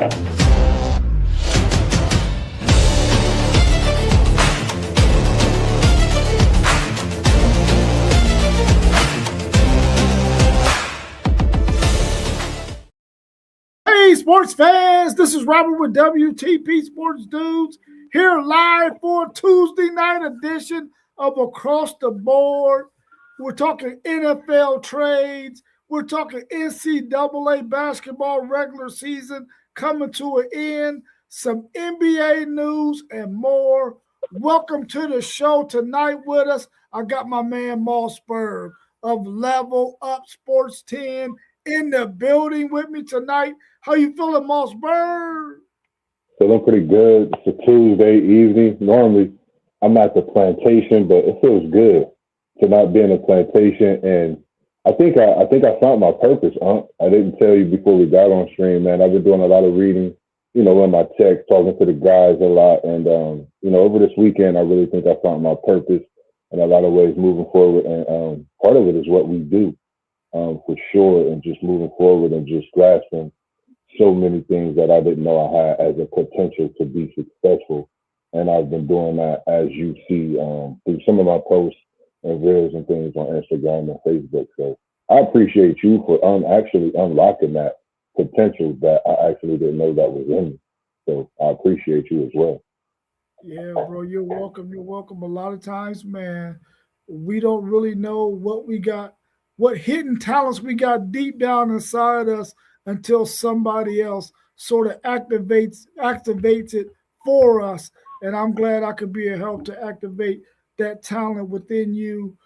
Hey, sports fans, this is Robert with WTP Sports Dudes here live for a Tuesday night edition of Across the Board. We're talking NFL trades. We're talking NCAA basketball regular season coming to an end, some NBA news and more. Welcome to the show tonight with us. I got my man Mossberg of Level Up Sports 10 in the building with me tonight. How you feeling, Mossberg? Feeling pretty good. It's a Tuesday evening. Normally, I'm at the plantation, but it feels good to not be in a plantation. And I think I found my purpose. I didn't tell you before we got on stream, man. I've been doing a lot of reading, in my text, talking to the guys a lot. And, over this weekend, I really think I found my purpose in a lot of ways moving forward. And part of it is what we do, for sure, and just moving forward and just grasping so many things that I didn't know I had as a potential to be successful. And I've been doing that, as you see, through some of my posts and reels and things on Instagram and Facebook. So I appreciate you for actually unlocking that potential that I actually didn't know that was in me. So I appreciate you as well. Yeah, bro, you're welcome. You're welcome. A lot of times, man, we don't really know what we got, what hidden talents we got deep down inside us until somebody else sort of activates it for us. And I'm glad I could be a help to activate that talent within you,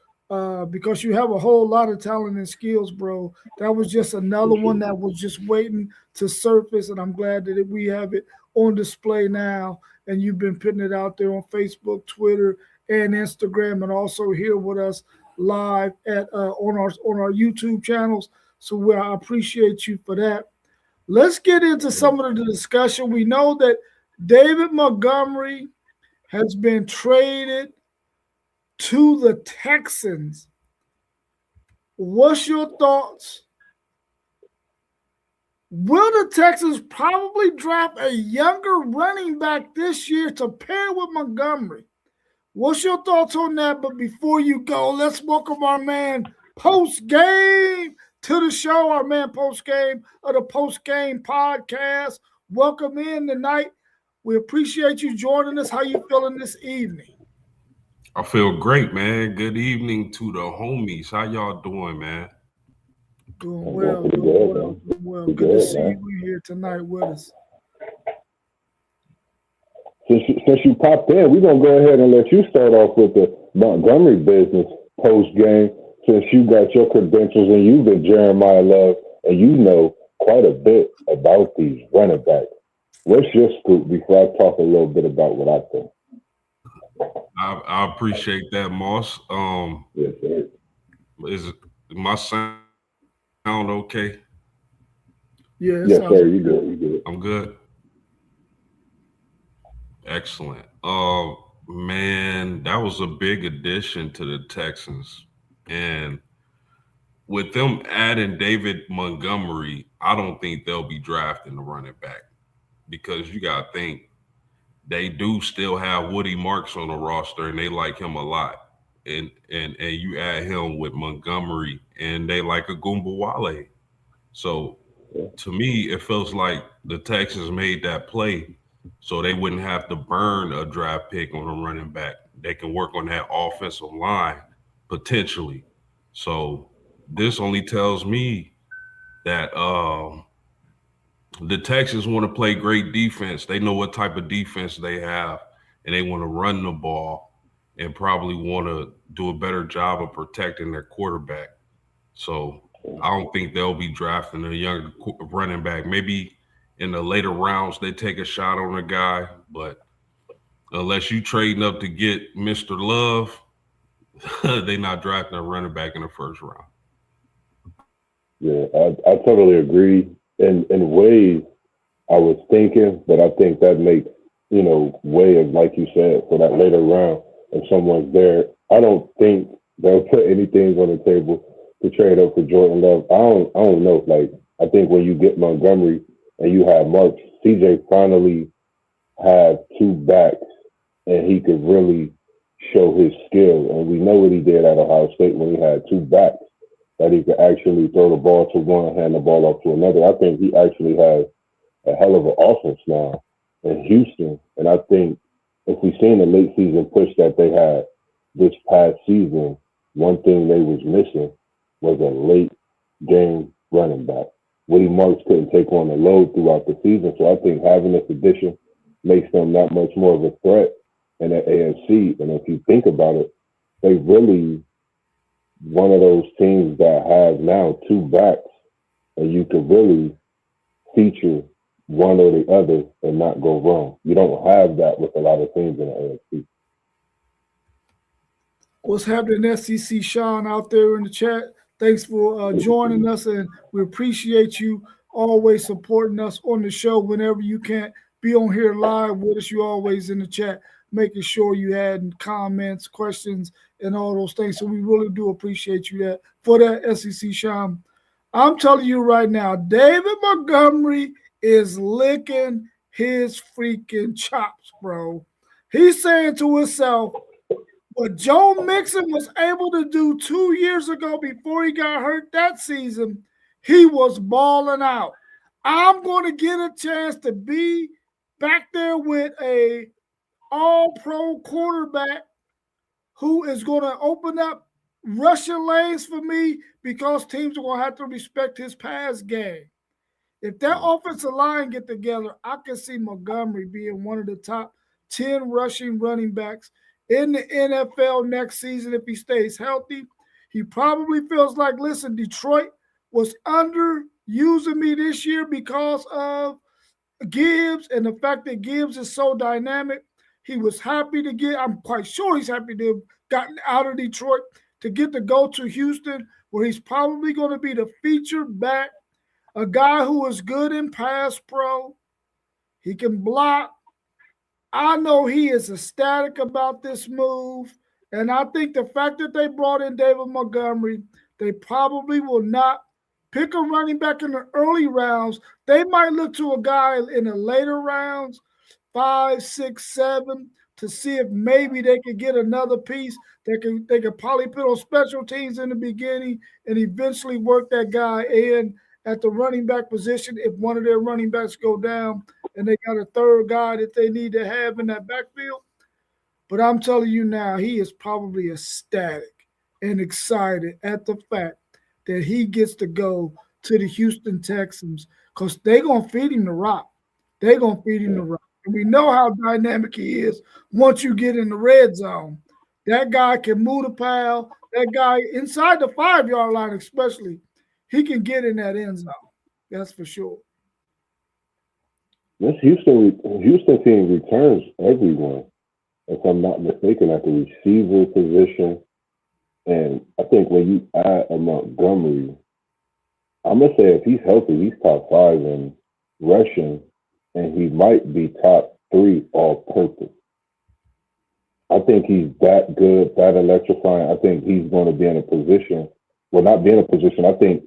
because you have a whole lot of talent and skills, bro. That was just another one that was just waiting to surface, and I'm glad that we have it on display now, and you've been putting it out there on Facebook, Twitter, and Instagram, and also here with us live at on our YouTube channels. So I appreciate you for that. Let's get into some of the discussion. We know that David Montgomery has been traded to the Texans. What's your thoughts? Will the Texans probably draft a younger running back this year to pair with Montgomery? What's your thoughts on that? But before you go, let's welcome our man Post Game to the show, our man Post Game of the Post Game podcast. Welcome in tonight. We appreciate you joining us. How you feeling this evening? I feel great, man. Good evening to the homies. How y'all doing, man? Doing well, doing well. Good to see you here tonight with us. Since you popped in, we're going to go ahead and let you start off with the Montgomery business post game, since you got your credentials and you've been Jeremiah Love and you know quite a bit about these running backs. What's your scoop before I talk a little bit about what I think? I appreciate that, Moss. Yes, sir. Is my sound okay? Yes, sir. You good? You good? I'm good. Excellent. Man, that was a big addition to the Texans. And with them adding David Montgomery, I don't think they'll be drafting the running back, because you got to think they do still have Woody Marks on the roster and they like him a lot. And you add him with Montgomery and they like a Wale. So to me, it feels like the Texans made that play so they wouldn't have to burn a draft pick on a running back. They can work on that offensive line potentially. So this only tells me that the Texans want to play great defense. They know what type of defense they have, and they want to run the ball and probably want to do a better job of protecting their quarterback. So I don't think they'll be drafting a young running back. Maybe in the later rounds they take a shot on a guy, but unless you trading up to get Mr. Love, they're not drafting a running back in the first round. Yeah, I totally agree. In ways I was thinking, but I think that makes, way of, like you said, for that later round, if someone's there, I don't think they'll put anything on the table to trade up for Jordan Love. I don't know. Like, I think when you get Montgomery and you have Marks CJ finally have two backs and he could really show his skill. And we know what he did at Ohio State when he had two backs, that he could actually throw the ball to one, hand the ball off to another. I think he actually has a hell of an offense now in Houston. And I think if we've seen the late season push that they had this past season, one thing they was missing was a late game running back. Woody Marks couldn't take on the load throughout the season. So I think having this addition makes them that much more of a threat in the AFC. And if you think about it, they really one of those teams that have now two backs, and you could really feature one or the other and not go wrong. You don't have that with a lot of teams in the AFC. What's happening, SEC Sean, out there in the chat? Thanks for joining us, and we appreciate you always supporting us on the show whenever you can't be on here live with us. You always in the chat, making sure you had comments, questions, and all those things. So we really do appreciate you for that, SEC Sean. I'm telling you right now, David Montgomery is licking his freaking chops, bro. He's saying to himself, what Joe Mixon was able to do 2 years ago before he got hurt that season, he was balling out. I'm going to get a chance to be back there with a all-pro quarterback who is going to open up rushing lanes for me because teams are going to have to respect his pass game. If that offensive line get together, I can see Montgomery being one of the top 10 rushing running backs in the NFL next season if he stays healthy. He probably feels like, listen, Detroit was underusing me this year because of Gibbs and the fact that Gibbs is so dynamic. He was happy to get, I'm quite sure he's happy to have gotten out of Detroit to get to go to Houston, where he's probably going to be the featured back, a guy who is good in pass pro. He can block. I know he is ecstatic about this move, and I think the fact that they brought in David Montgomery, they probably will not pick a running back in the early rounds. They might look to a guy in the later rounds, 5, 6, 7, to see if maybe they could get another piece. They could probably put on special teams in the beginning and eventually work that guy in at the running back position if one of their running backs go down and they got a third guy that they need to have in that backfield. But I'm telling you now, he is probably ecstatic and excited at the fact that he gets to go to the Houston Texans because they're going to feed him the rock. They're going to feed him the rock. And we know how dynamic he is once you get in the red zone. That guy can move the pile. That guy inside the 5-yard line especially, he can get in that end zone. That's for sure. This Houston team returns everyone, if I'm not mistaken, at the receiver position. And I think when you add a Montgomery, I'm going to say if he's healthy, he's top 5 in rushing, and he might be top 3 all-purpose. I think he's that good, that electrifying. I think he's going to be in a position, well, not be in a position. I think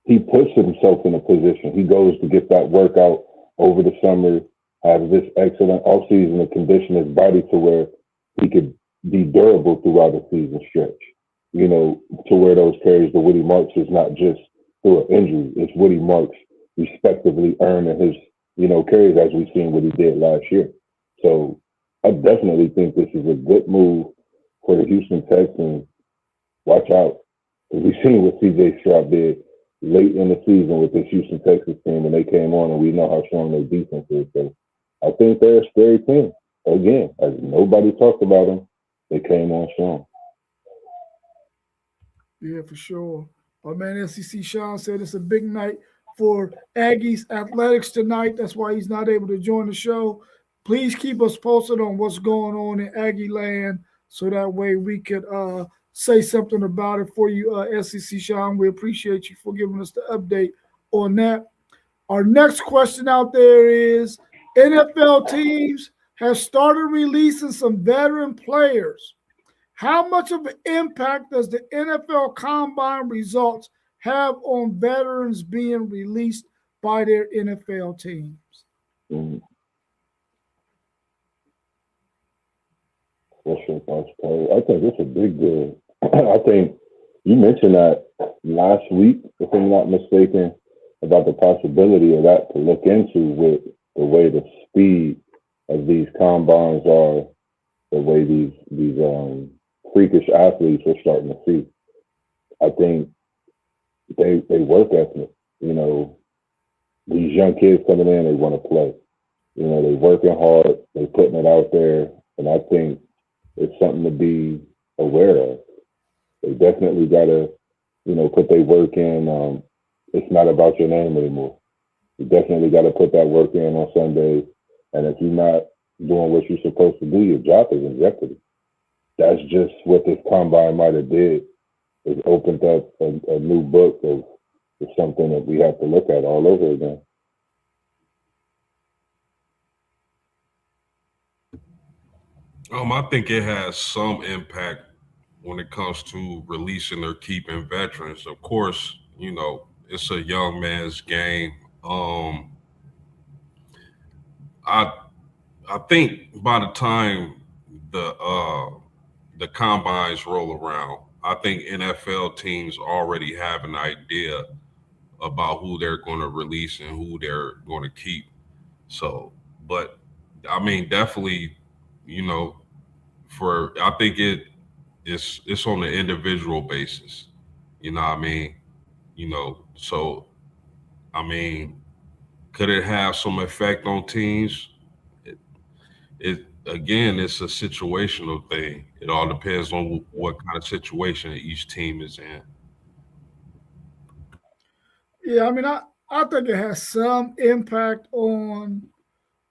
he puts himself in a position. He goes to get that workout over the summer, have this excellent offseason to condition his body to where he could be durable throughout a season stretch. You know, to where those carries to Woody Marks is not just through an injury. It's Woody Marks respectively earning his, carries as we've seen what he did last year. So I definitely think this is a good move for the Houston Texans. Watch out. Because we've seen what C.J. Stroud did late in the season with this Houston Texans team when they came on, and we know how strong their defense is. So I think they're a scary team. Again, as nobody talked about them, they came on strong. Yeah, for sure. Our man SEC Sean said it's a big night for Aggies athletics tonight. That's why he's not able to join the show. Please keep us posted on what's going on in Aggie land so that way we could say something about it for you, SEC Sean. We appreciate you for giving us the update on that. Our next question out there is NFL teams have started releasing some veteran players. How much of an impact does the NFL Combine results have on veterans being released by their NFL teams? Mm. Special thoughts, Perry. I think it's a big deal. I think you mentioned that last week, if I'm not mistaken, about the possibility of that to look into with the way the speed of these combines are, the way these freakish athletes we're starting to see. I think they work ethic. You know, these young kids coming in, they want to play. You know, they working hard, they putting it out there, and I think it's something to be aware of. They definitely got to, put their work in. It's not about your name anymore. You definitely got to put that work in on Sunday. And if you're not doing what you're supposed to do, your job is in jeopardy. That's just what this combine might have did. It opened up a new book of something that we have to look at all over again. I think it has some impact when it comes to releasing or keeping veterans. Of course, it's a young man's game. I I think by the time the uh the combines roll around, I think NFL teams already have an idea about who they're going to release and who they're going to keep. So, but I mean, definitely, you know, for I think it's on the individual basis. You know what I mean? So I mean, could it have some effect on teams? It again, it's a situational thing. It all depends on what kind of situation each team is in. Yeah, I mean, I think it has some impact on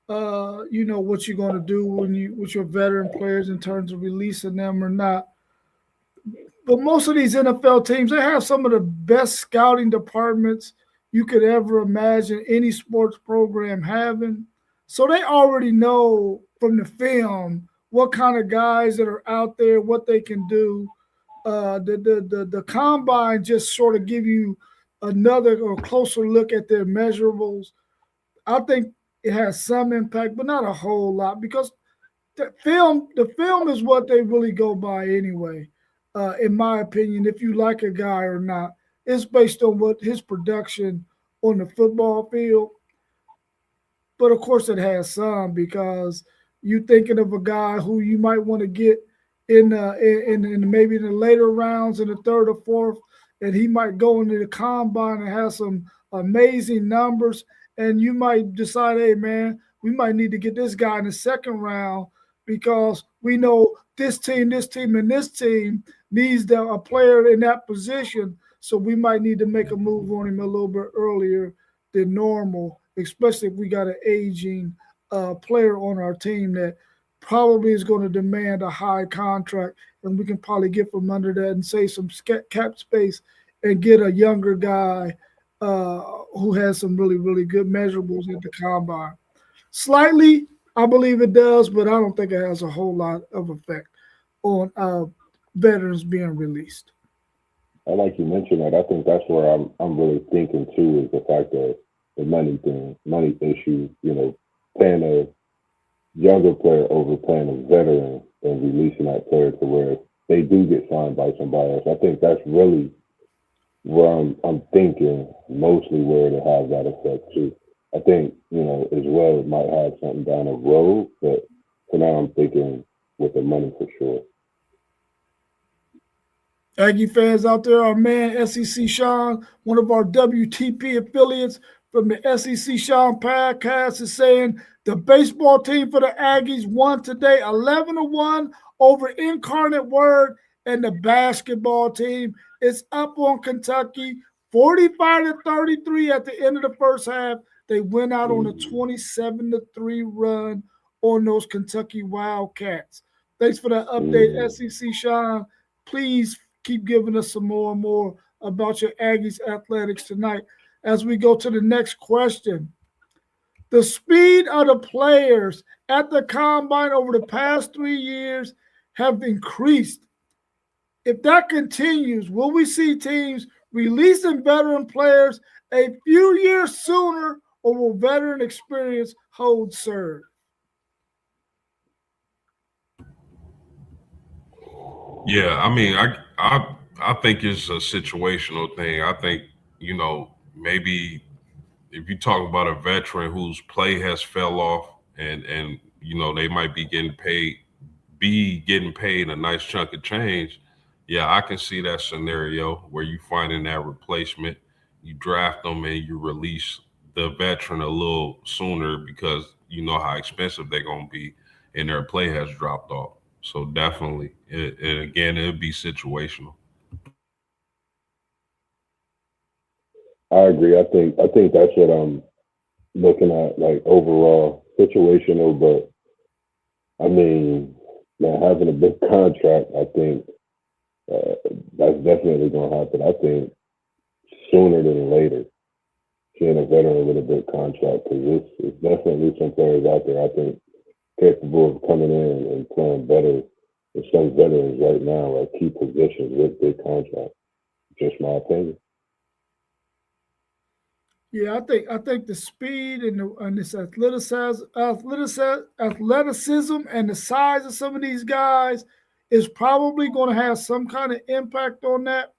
what you're going to do when you with your veteran players in terms of releasing them or not. But most of these NFL teams, they have some of the best scouting departments you could ever imagine any sports program having. So they already know from the film what kind of guys that are out there, what they can do. The combine just sort of give you another or closer look at their measurables. I think it has some impact, but not a whole lot because the film is what they really go by anyway. In my opinion, if you like a guy or not, it's based on what his production on the football field. But of course, it has some because you thinking of a guy who you might want to get in maybe in the later rounds in the third or fourth, and he might go into the combine and have some amazing numbers, and you might decide, hey man, we might need to get this guy in the second round because we know this team, and this team needs a player in that position, so we might need to make a move on him a little bit earlier than normal, especially if we got an aging player on our team that probably is going to demand a high contract, and we can probably get from under that and save some cap space and get a younger guy who has some really, really good measurables at the combine. Slightly, I believe it does, but I don't think it has a whole lot of effect on veterans being released. I like you mentioned that. I think that's where I'm really thinking too is the fact that the money thing, money issue. Paying a younger player over playing a veteran and releasing that player to where they do get signed by somebody else. I think that's really where I'm thinking mostly where it has that effect too. I think, as well it might have something down the road, but for now I'm thinking with the money for sure. Aggie fans out there, our man SEC Sean, one of our WTP affiliates from the SEC Sean podcast, is saying the baseball team for the Aggies won today 11-1 over Incarnate Word, and the basketball team is up on Kentucky 45-33 at the end of the first half. They went out on a 27-3 run on those Kentucky Wildcats. Thanks for that update, SEC Sean. Please keep giving us some more and more about your Aggies athletics tonight. As we go to the next question, the speed of the players at the combine over the past 3 years have increased. If that continues, will we see teams releasing veteran players a few years sooner or will veteran experience hold serve? Yeah, I mean, I think it's a situational thing. I think, maybe if you talk about a veteran whose play has fell off and they might be getting paid a nice chunk of change. Yeah, I can see that scenario where you finding that replacement, you draft them and you release the veteran a little sooner because you know how expensive they're gonna be and their play has dropped off. So definitely, and again, it'll be situational. I agree. I think that's what I'm looking at, like overall situational. But I mean, man, having a big contract, I think that's definitely going to happen. I think sooner than later, seeing a veteran with a big contract, because it's definitely some players out there I think capable of coming in and playing better than some veterans right now at key positions with big contracts. Just my opinion. Yeah, I think the speed and this athleticism and the size of some of these guys is probably going to have some kind of impact on that,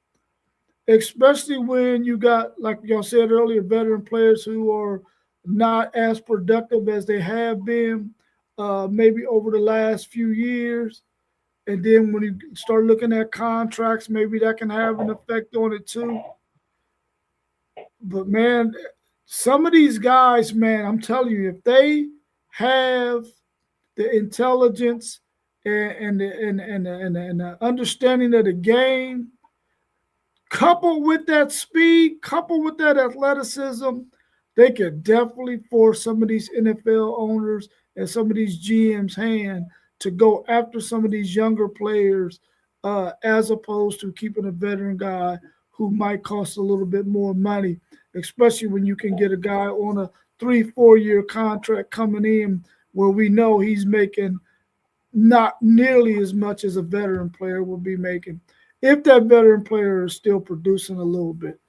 especially when you got, like y'all said earlier, veteran players who are not as productive as they have been, maybe over the last few years. And then when you start looking at contracts, maybe that can have an effect on it too. But man, some of these guys, man, I'm telling you, if they have the intelligence and the understanding of the game, coupled with that speed, coupled with that athleticism, they could definitely force some of these NFL owners and some of these GMs' hand to go after some of these younger players, as opposed to keeping a veteran guy who might cost a little bit more money, especially when you can get a guy on a 3, 4 year contract coming in where we know he's making not nearly as much as a veteran player will be making if that veteran player is still producing a little bit.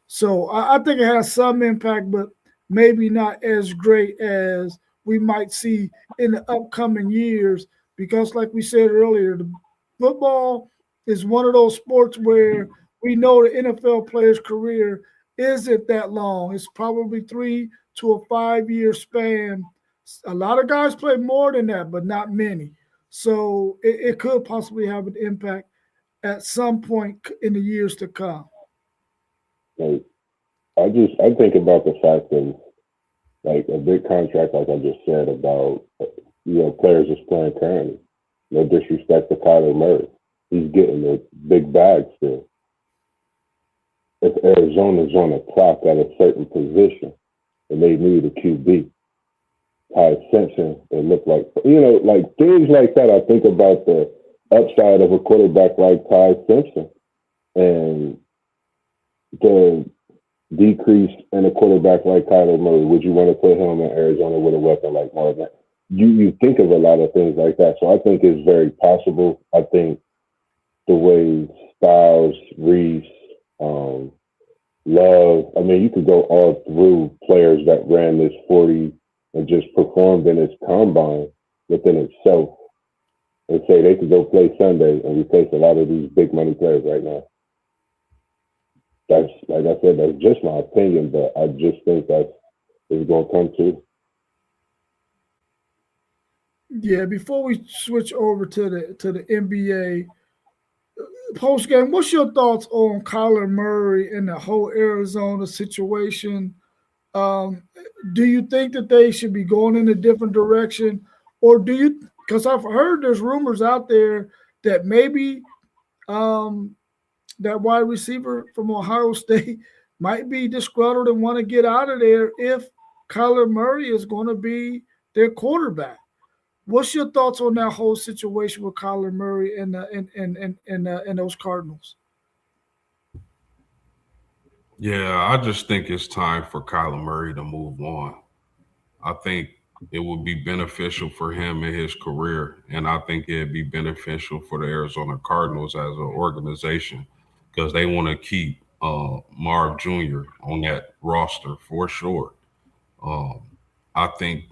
So I think it has some impact, but maybe not as great as we might see in the upcoming years. Because, like we said earlier, the football is one of those sports where we know the NFL player's career isn't that long. It's probably 3 to a 5 year span. A lot of guys play more than that, but not many. So it could possibly have an impact at some point in the years to come. Like I think about the fact of like a big contract, like I just said about players just playing currently. No disrespect to Kyler Murray, he's getting the big bag still. If Arizona's on a clock at a certain position and they need a QB, Ty Simpson, it looked like like things like that. I think about the upside of a quarterback like Ty Simpson and the decrease in a quarterback like Kyler Murray. Would you want to put him in Arizona with a weapon like Marvin? You think of a lot of things like that. So I think it's very possible. I think the way Styles, Reese, Love, I mean, you could go all through players that ran this 40 and just performed in its combine within itself and say they could go play Sunday and replace a lot of these big money players right now. That's, like I said, that's just my opinion, but I just think that's it's going to come to. Yeah, before we switch over to the NBA post game, what's your thoughts on Kyler Murray and the whole Arizona situation? Um, do you think that they should be going in a different direction, or do you? Because I've heard there's rumors out there that maybe um, that wide receiver from Ohio State might be disgruntled and want to get out of there if Kyler Murray is going to be their quarterback. What's your thoughts on that whole situation with Kyler Murray and those Cardinals? Yeah, I just think it's time for Kyler Murray to move on. I think it would be beneficial for him in his career, and I think it'd be beneficial for the Arizona Cardinals as an organization because they want to keep Marv Jr. on that roster for sure. Um, I think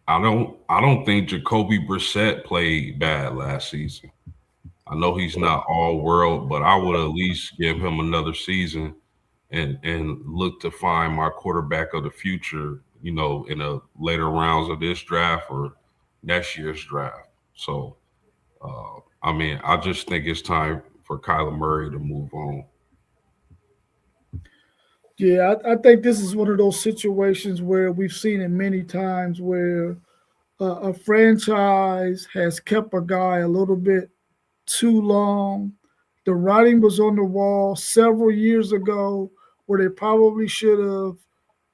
I don't think Jacoby Brissett played bad last season. I know he's not all world, but I would at least give him another season and look to find my quarterback of the future, in the later rounds of this draft or next year's draft. So, I mean, I just think it's time for Kyler Murray to move on. Yeah, I think this is one of those situations where we've seen it many times where a franchise has kept a guy a little bit too long. The writing was on the wall several years ago where they probably should have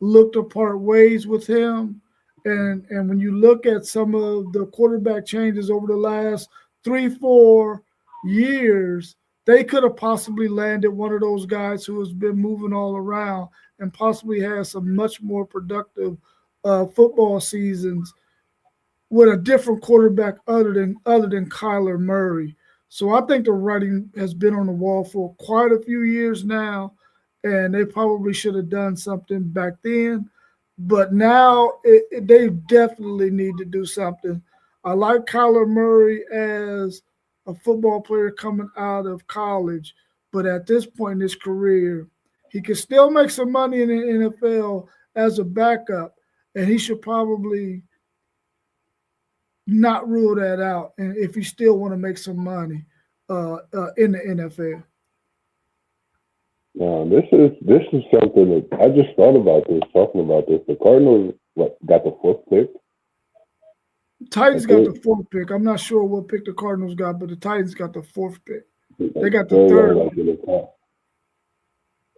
looked to part ways with him. And when you look at some of the quarterback changes over the last 3, 4 years, they could have possibly landed one of those guys who has been moving all around and possibly had some much more productive football seasons with a different quarterback other than Kyler Murray. So I think the writing has been on the wall for quite a few years now, and they probably should have done something back then. But now they definitely need to do something. I like Kyler Murray as a football player coming out of college, but at this point in his career, he can still make some money in the NFL as a backup, and he should probably not rule that out, and if you still want to make some money in the NFL. No, this is something that I just thought about this, talking about this. The Cardinals got the fourth pick. Titans got the fourth pick. I'm not sure what pick the Cardinals got, but the Titans got the fourth pick. They got the third.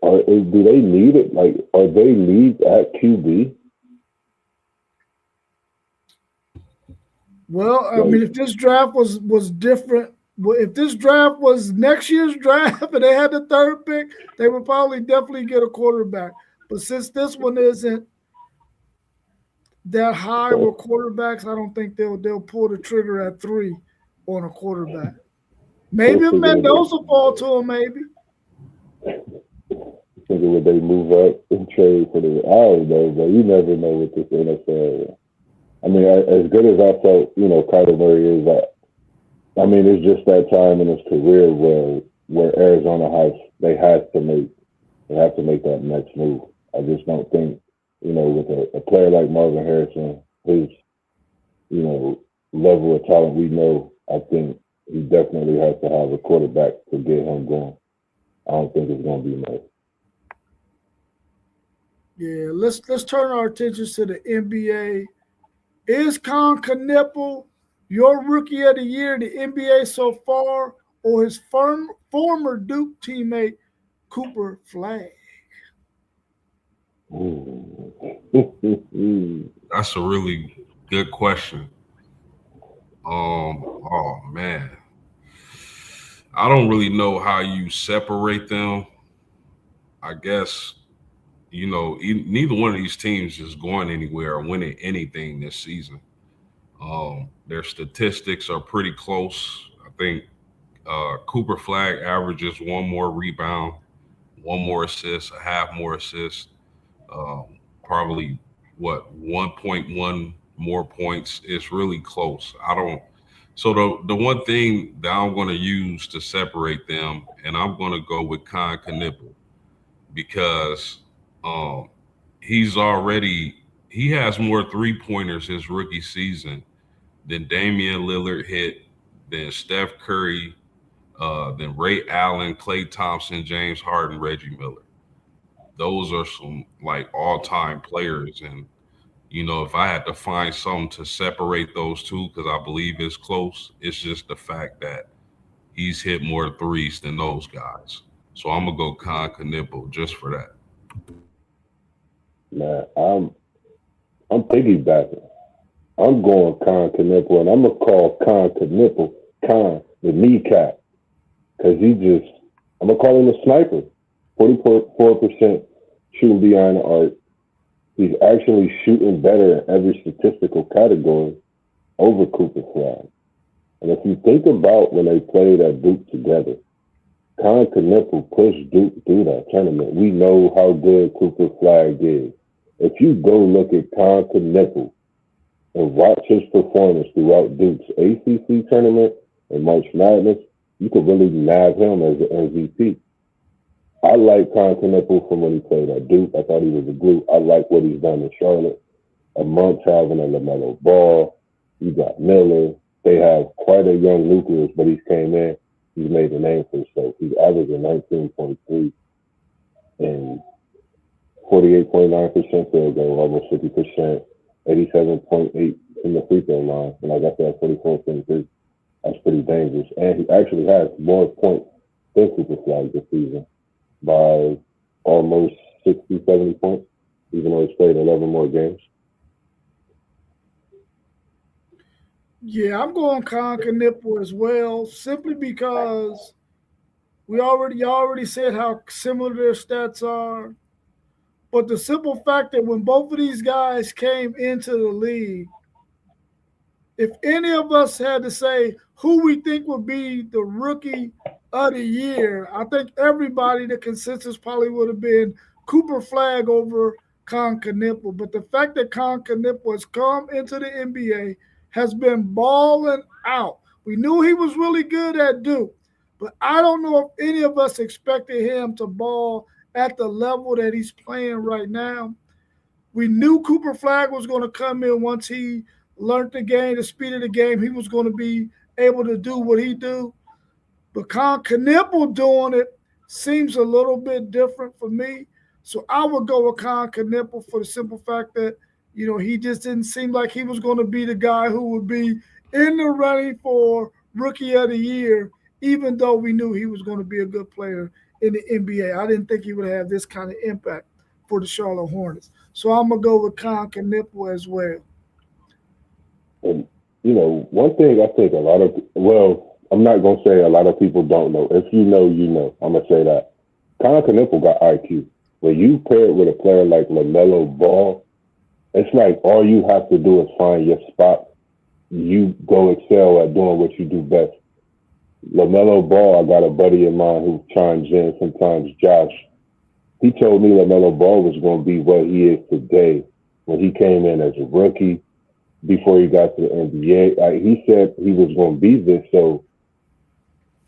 Do they need it? Like, are they needs at QB? Well, I mean, if this draft was different, if this draft was next year's draft and they had the third pick, they would probably definitely get a quarterback. But since this one isn't that high with quarterbacks, I don't think they'll pull the trigger at 3 on a quarterback. Maybe if Mendoza fall to him, maybe. Thinking would they move up and trade for the? I don't know, but you never know with this NFL. I mean, as good as I felt, Kyler Murray is, I mean, it's just that time in his career where Arizona have to make that next move. I just don't think, with a player like Marvin Harrison, his, level of talent we know, I think he definitely has to have a quarterback to get him going. I don't think it's going to be much. Yeah, let's turn our attentions to the NBA. Is Con Knippel your rookie of the year in the NBA so far, or his former Duke teammate Cooper Flag? That's a really good question. Oh man, I don't really know how you separate them. I guess neither one of these teams is going anywhere or winning anything this season. Their statistics are pretty close. I think Cooper Flag averages one more rebound, one more assist, a half more assist, probably 1.1 more points. It's really close. So the one thing that I'm going to use to separate them, and I'm going to go with Con Knippel because he has more 3-pointers his rookie season than Damian Lillard hit, than Steph Curry, than Ray Allen, Klay Thompson, James Harden, Reggie Miller. Those are some like all-time players. And, if I had to find something to separate those two, because I believe it's close, it's just the fact that he's hit more threes than those guys. So I'm going to go Con Knippel just for that. Man, I'm piggybacking. I'm going Con Knippel, and I'm going to call Con Knippel Con the kneecap. Because I'm going to call him a sniper. 44% shooting beyond the arc. He's actually shooting better in every statistical category over Cooper Flag. And if you think about when they played at Duke together, Con Knippel pushed Duke through that tournament. We know how good Cooper Flag is. If you go look at Con Nipple and watch his performance throughout Duke's ACC tournament and March Madness, you could really nab him as an MVP. I like Con Nipple from when he played at Duke. I thought he was a glue. I like what he's done in Charlotte. Amongst having a LaMelo Ball, you got Miller. They have quite a young nucleus, but he's came in. He's made a name for himself. He's averaging 19.3 and 48.9% field goal, almost 50%, 87.8 in the free throw line. And like I said, 44.3. That's pretty dangerous. And he actually has more points than Superfly this season by almost 60, 70 points, even though he's played 11 more games. Yeah, I'm going Con Nipple as well, simply because y'all already said how similar their stats are. But the simple fact that when both of these guys came into the league, if any of us had to say who we think would be the rookie of the year, I think everybody, the consensus probably would have been Cooper Flag over Con Nipple. But the fact that Con Nipple has come into the NBA, has been balling out. We knew he was really good at Duke, but I don't know if any of us expected him to ball at the level that he's playing right now. We knew Cooper Flag was going to come in once he learned the game, the speed of the game. He was going to be able to do what he do. But Con Nipple doing it seems a little bit different for me. So I would go with Con Nipple for the simple fact that, you know, he just didn't seem like he was going to be the guy who would be in the running for Rookie of the Year, even though we knew he was going to be a good player in the NBA. I didn't think he would have this kind of impact for the Charlotte Hornets. So I'm going to go with Con Nipple as well. And, you know, one thing I think I'm not going to say a lot of people don't know. If you know, you know. I'm going to say that. Con Nipple got IQ. When you pair it with a player like LaMelo Ball, it's like all you have to do is find your spot. You go excel at doing what you do best. LaMelo Ball, I got a buddy of mine who chimes in sometimes, Josh. He told me LaMelo Ball was going to be what he is today when he came in as a rookie before he got to the NBA. He said he was going to be this. So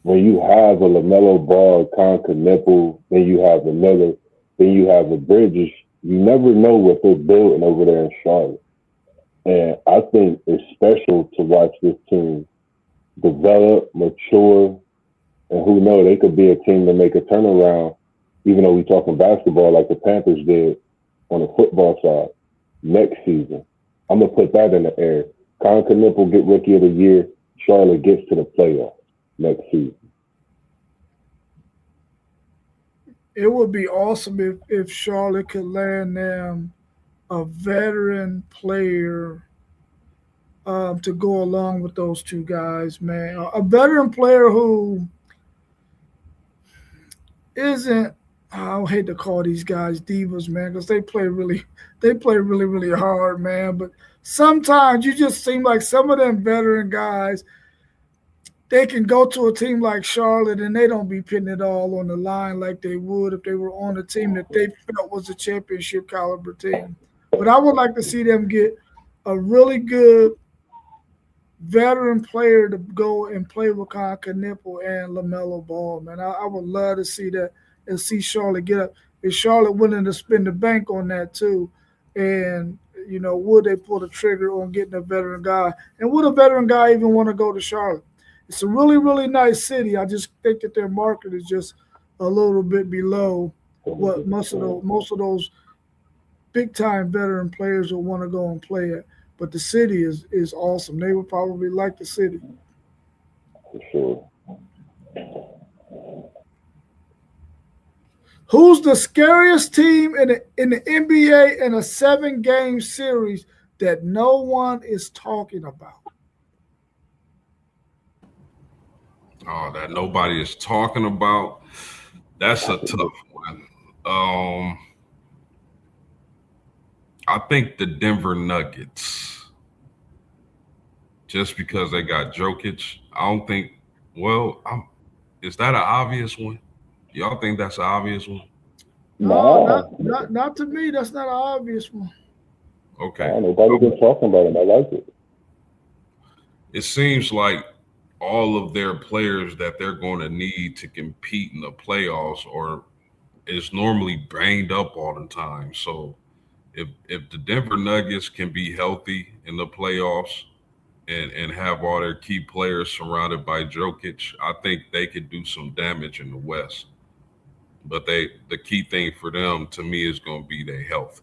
when you have a LaMelo Ball, Con Nipple, then you have the Miller, then you have the Bridges, you never know what they're building over there in Charlotte. And I think it's special to watch this team develop, mature, and who knows, they could be a team to make a turnaround, even though we're talking basketball like the Panthers did on the football side next season. I'm going to put that in the air. Con Nipple get Rookie of the Year. Charlotte gets to the playoffs next season. It would be awesome if Charlotte could land them a veteran player to go along with those two guys, man. A veteran player who isn't, I hate to call these guys divas, man, because they play really, really hard, man. But sometimes you just seem like some of them veteran guys, they can go to a team like Charlotte and they don't be putting it all on the line like they would if they were on a team that they felt was a championship caliber team. But I would like to see them get a really good veteran player to go and play with Con Nipple and LaMelo Ball, man. I would love to see that and see Charlotte get up. Is Charlotte willing to spend the bank on that too? And, you know, would they pull the trigger on getting a veteran guy? And would a veteran guy even want to go to Charlotte? It's a really, really nice city. I just think that their market is just a little bit below what most of those big time veteran players will want to go and play at. But the city is awesome. They would probably like the city. For sure. Who's the scariest team in the NBA in a 7-game series that no one is talking about? Oh, that nobody is talking about. That's a tough one. I think the Denver Nuggets, just because they got Jokic. I don't think. Well, is that an obvious one? Y'all think that's an obvious one? No, Nah, not to me. That's not an obvious one. Okay. nah, nobody been talking about him. I like it. It seems like all of their players that they're going to need to compete in the playoffs or is normally banged up all the time. So if the Denver Nuggets can be healthy in the playoffs and have all their key players surrounded by Jokic, I think they could do some damage in the West. But the key thing for them to me is going to be their health.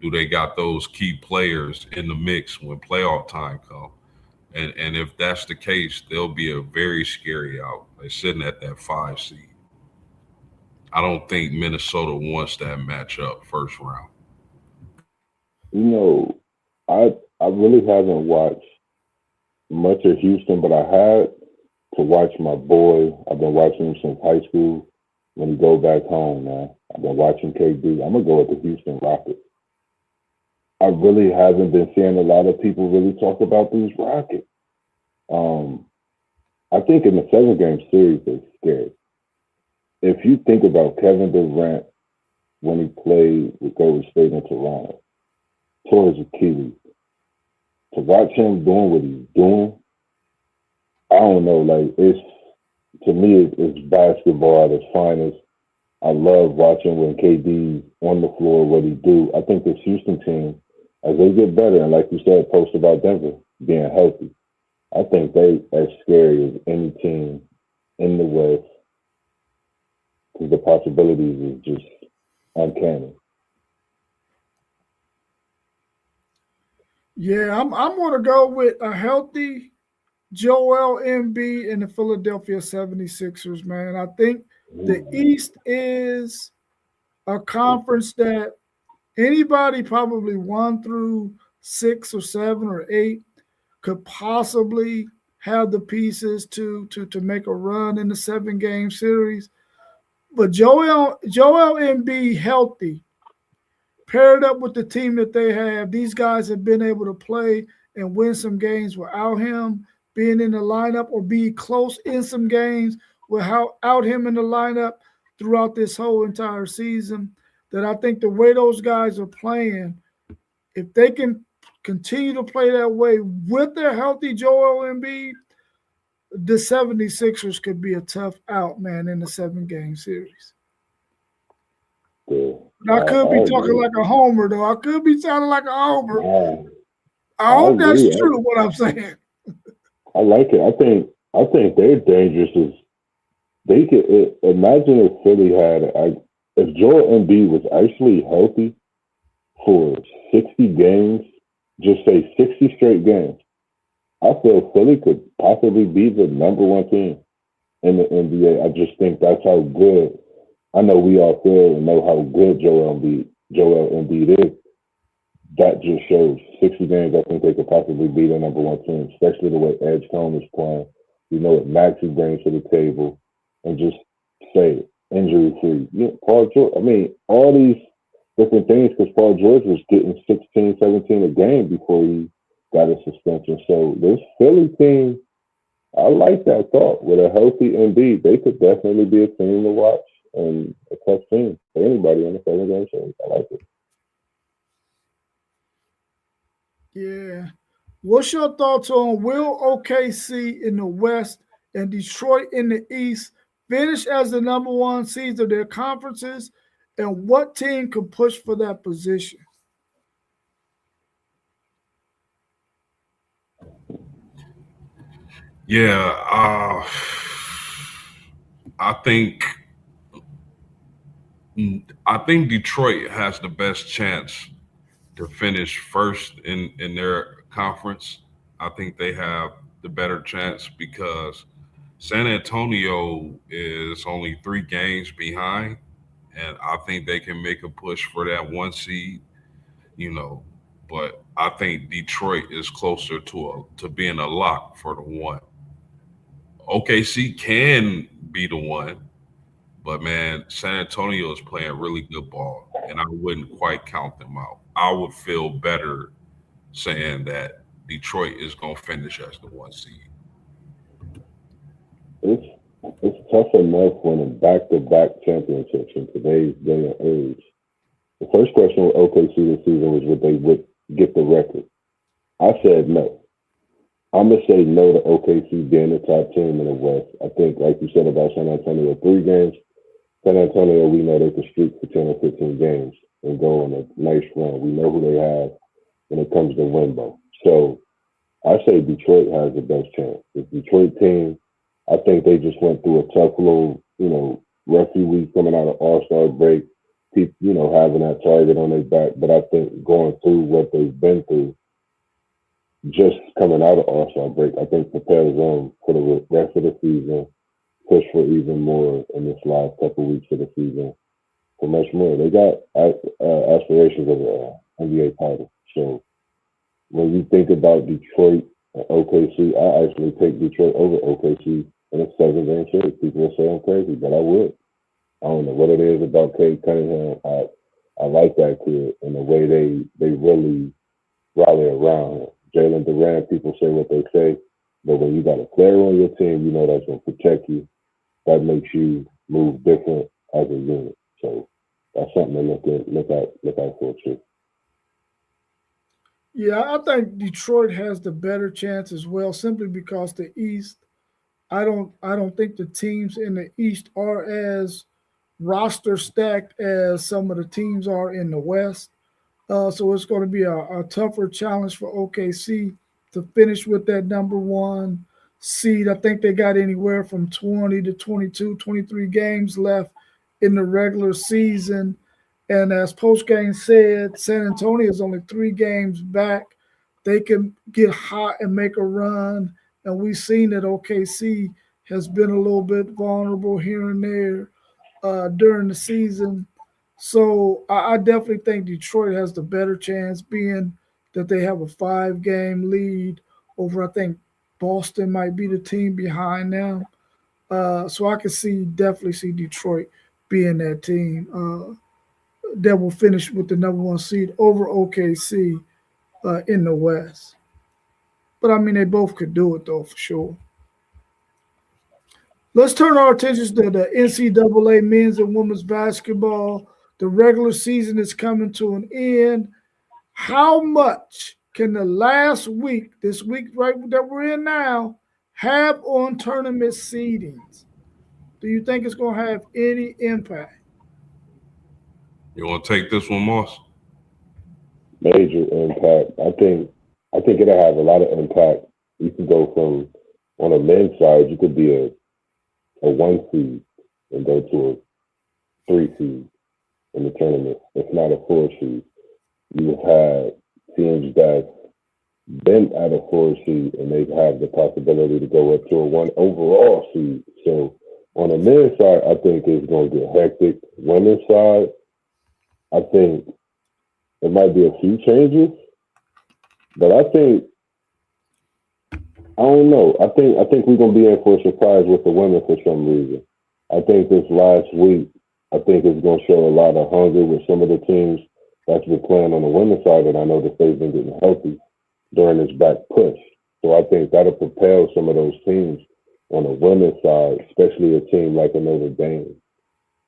Do they got those key players in the mix when playoff time comes? And if that's the case, they'll be a very scary out. They're sitting at that 5 seed. I don't think Minnesota wants that matchup first round. You know, I really haven't watched much of Houston, but I had to watch my boy. I've been watching him since high school. When he go back home, man, I've been watching KD. I'm gonna go with the Houston Rockets. I really haven't been seeing a lot of people really talk about these Rockets. Um, I think in the 7 game series they're scary. If you think about Kevin Durant when he played with Golden State in Toronto, tore his Achilles. To watch him doing what he's doing, I don't know. Like it's to me, it's basketball at its finest. I love watching when KD on the floor what he do. I think this Houston team, as they get better, and like you said, post about Denver being healthy, I think they as scary as any team in the West because the possibilities is just uncanny. Yeah, I'm going to go with a healthy Joel Embiid and the Philadelphia 76ers, man. I think the East is a conference that anybody probably 1 through 6 or 7 or 8 could possibly have the pieces to make a run in the 7 game series. But Joel Embiid healthy, paired up with the team that they have, these guys have been able to play and win some games without him being in the lineup or be close in some games without him in the lineup throughout this whole entire season. That I think the way those guys are playing, if they can continue to play that way with their healthy Joel Embiid, the 76ers could be a tough out, man, in the 7 game series. Yeah, I could be I talking agree. like a homer, though. I could be sounding like a homer. Nah, I I hope that's agree. true, what I'm saying. I like it. I think they're dangerous. Is they could imagine if Philly had if Joel Embiid was actually healthy for 60 games, just say 60 straight games. I feel Philly could possibly be the number 1 team in the NBA. I just think that's how good. I know we all feel and know how good Joel Embiid is. That just shows 60 games. I think they could possibly be the number 1 team, especially the way Edge Cone is playing. You know what Maxey brings to the table, and just say it, injury free. Yeah, Paul George. I mean, all these different things because Paul George was getting 16, 17 a game before he got a suspension. So this Philly team, I like that thought. With a healthy Embiid, they could definitely be a team to watch and a tough team for anybody in the 7 game series. I like it. Yeah. What's your thoughts on will OKC in the West and Detroit in the East finish as the number 1 seeds of their conferences? And what team could push for that position? Yeah, I think I think Detroit has the best chance to finish first in their conference. I think they have the better chance because San Antonio is only 3 games behind, and I think they can make a push for that 1 seed. You know, but I think Detroit is closer to being a lock for the one. OKC can be the one, but man, San Antonio is playing really good ball, and I wouldn't quite count them out. I would feel better saying that Detroit is going to finish as the 1 seed. It's it's tough enough winning back-to-back championships in today's day and age. The first question with OKC this season was would they get the record. I said no. I'm going to say no to OKC being the top team in the West. I think, like you said about San Antonio, 3 games. San Antonio, we know they can streak for 10 or 15 games and go on a nice run. We know who they have when it comes to Wimbo. So I say Detroit has the best chance. The Detroit team, I think they just went through a tough little, roughy week coming out of All-Star break. People, having that target on their back. But I think going through what they've been through, just coming out of All-Star break, I think prepares them for the rest of the season, push for even more in this last couple of weeks of the season, for much more. They got aspirations of an NBA title. So when you think about Detroit and OKC, I actually take Detroit over OKC in a 7-game series. People will say I'm crazy, but I would. I don't know what it is about Cade Cunningham. I like that kid and the way they really rally around him. Jalen Durant, people say what they say, but when you got a player on your team, you know that's going to protect you. That makes you move different as a unit. So that's something to look out for too. Yeah, I think Detroit has the better chance as well, simply because the East. I don't think the teams in the East are as roster stacked as some of the teams are in the West. So it's going to be a tougher challenge for OKC to finish with that number 1 seed. I think they got anywhere from 20 to 22, 23 games left in the regular season. And as postgame said, San Antonio is only 3 games back. They can get hot and make a run. And we've seen that OKC has been a little bit vulnerable here and there during the season. So I definitely think Detroit has the better chance, being that they have a 5-game lead over, I think, Boston might be the team behind them. So I can definitely see Detroit being that team that will finish with the number 1 seed over OKC in the West. But I mean, they both could do it though, for sure. Let's turn our attentions to the NCAA men's and women's basketball. The regular season is coming to an end. How much can the last week, this week right that we're in now, have on tournament seedings? Do you think it's going to have any impact? You want to take this one, Moss? Major impact. I think it'll have a lot of impact. You can go from, on a men's side, you could be a 1 seed and go to a 3 seed in the tournament. It's not a 4 seed. You've had teams that been at a 4 seed and they have the possibility to go up to a 1 overall seed. So on the men's side, I think it's going to get hectic. Women's side, I think there might be a few changes, but I don't know. I think we're gonna be in for a surprise with the women for some reason. I think this last week, I think it's gonna show a lot of hunger with some of the teams that's been playing on the women's side, and I know that they've been getting healthy during this back push. So I think that'll propel some of those teams on the women's side, especially a team like a Notre Dame,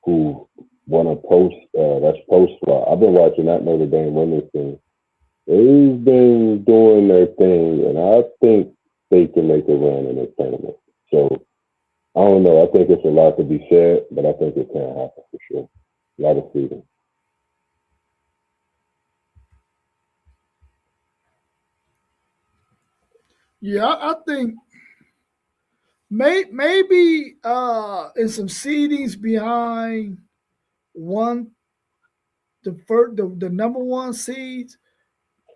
who won a post slot. I've been watching that Notre Dame women's team. They've been doing their thing, and I think they can make a run in this tournament. So I don't know. I think it's a lot to be said, but I think it can happen for sure. A lot of freedom. Yeah, I think maybe in some seedings behind the number 1 seeds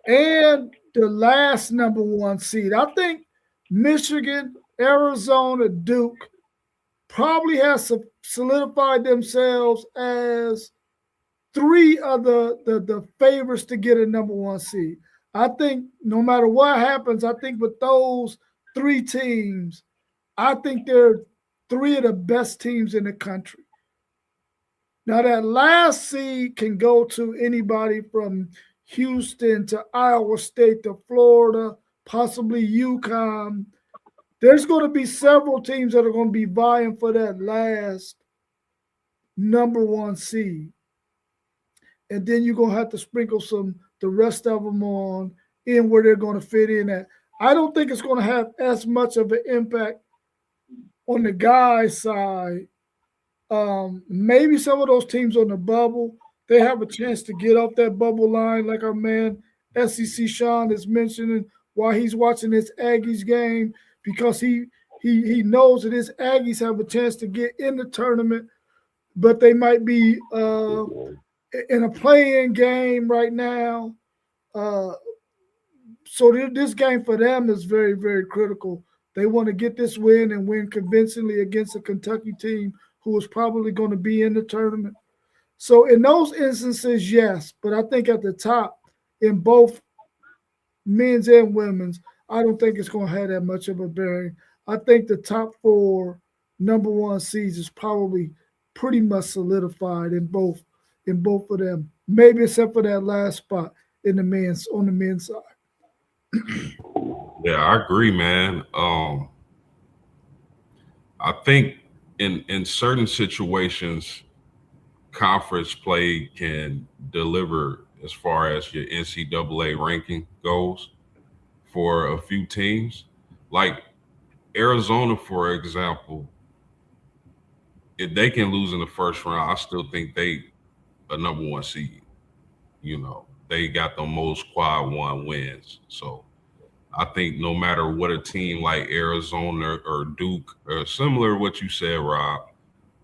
and the last number 1 seed. I think Michigan, Arizona, Duke probably has solidified themselves as 3 of the favorites to get a number 1 seed. I think no matter what happens, I think with those 3 teams, I think they're 3 of the best teams in the country. Now that last seed can go to anybody from Houston to Iowa State to Florida, possibly UConn. there's going to be several teams that are going to be vying for that last number one seed. And then you're going to have to sprinkle the rest of them on in where they're going to fit in at. I don't think it's going to have as much of an impact on the guys' side. Maybe some of those teams on the bubble, they have a chance to get off that bubble line, like our man SEC Sean is mentioning while he's watching his Aggies game, because he knows that his Aggies have a chance to get in the tournament, but they might be in a play-in game right now. So this game for them is very, very critical. They want to get this win and win convincingly against a Kentucky team who is probably going to be in the tournament. So in those instances, yes. But I think at the top, in both men's and women's, I don't think it's going to have that much of a bearing. I think the top 4 number one seeds is probably pretty much solidified in both of them. Maybe except for that last spot on the men's side. Yeah, I agree, man. I think in certain situations, conference play can deliver as far as your NCAA ranking goes for a few teams. Like Arizona, for example, if they can lose in the first round, I still think they a number one seed. You know, they got the most quad one wins. So I think no matter what a team like Arizona or Duke, or similar to what you said, Rob,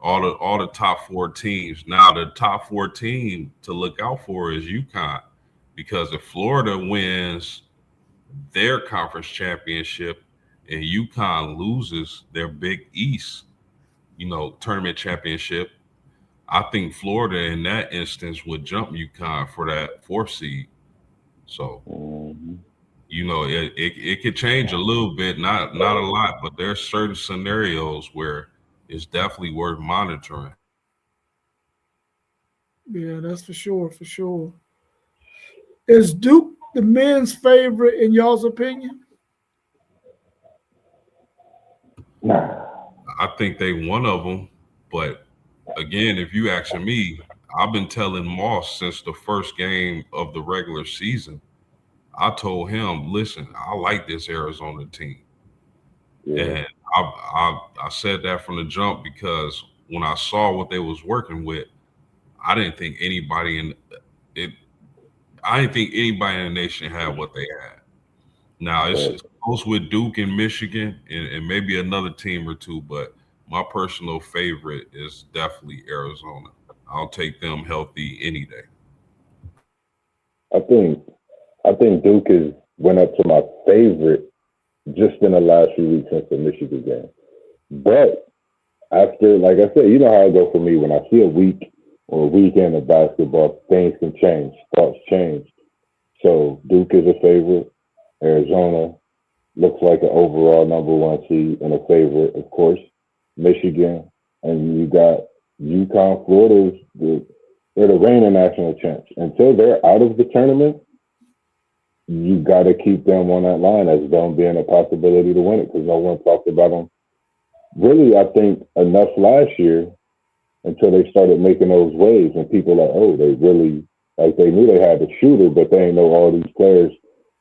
all the top 4 teams. Now the top 4 team to look out for is UConn, because if Florida wins their conference championship and UConn loses their Big East, tournament championship, I think Florida in that instance would jump UConn for that 4th seed. So, it could change a little bit, not a lot, but there's certain scenarios where it's definitely worth monitoring. Yeah, that's for sure, for sure. Is Duke the men's favorite in y'all's opinion? I think they one of them, but again, if you asking me, I've been telling Moss since the first game of the regular season. I told him, listen, I like this Arizona team. Yeah. And I said that from the jump, because when I saw what they was working with, I didn't think anybody in the nation had what they had. Now it's close with Duke and Michigan and maybe another team or two, but my personal favorite is definitely Arizona. I'll take them healthy any day. I think Duke has went up to my favorite just in the last few weeks since the Michigan game. But after, like I said, you know how it goes for me. When I see a week or a weekend of basketball, things can change, thoughts change. So Duke is a favorite. Arizona looks like an overall number one seed and a favorite, of course. Michigan, and you got UConn, Florida. They're the reigning national champs. Until they're out of the tournament, you got to keep them on that line as them being a possibility to win it, because no one talked about them really, I think, enough last year until they started making those waves, and people like, oh, they really, like, they knew they had the shooter, but they didn't know all these players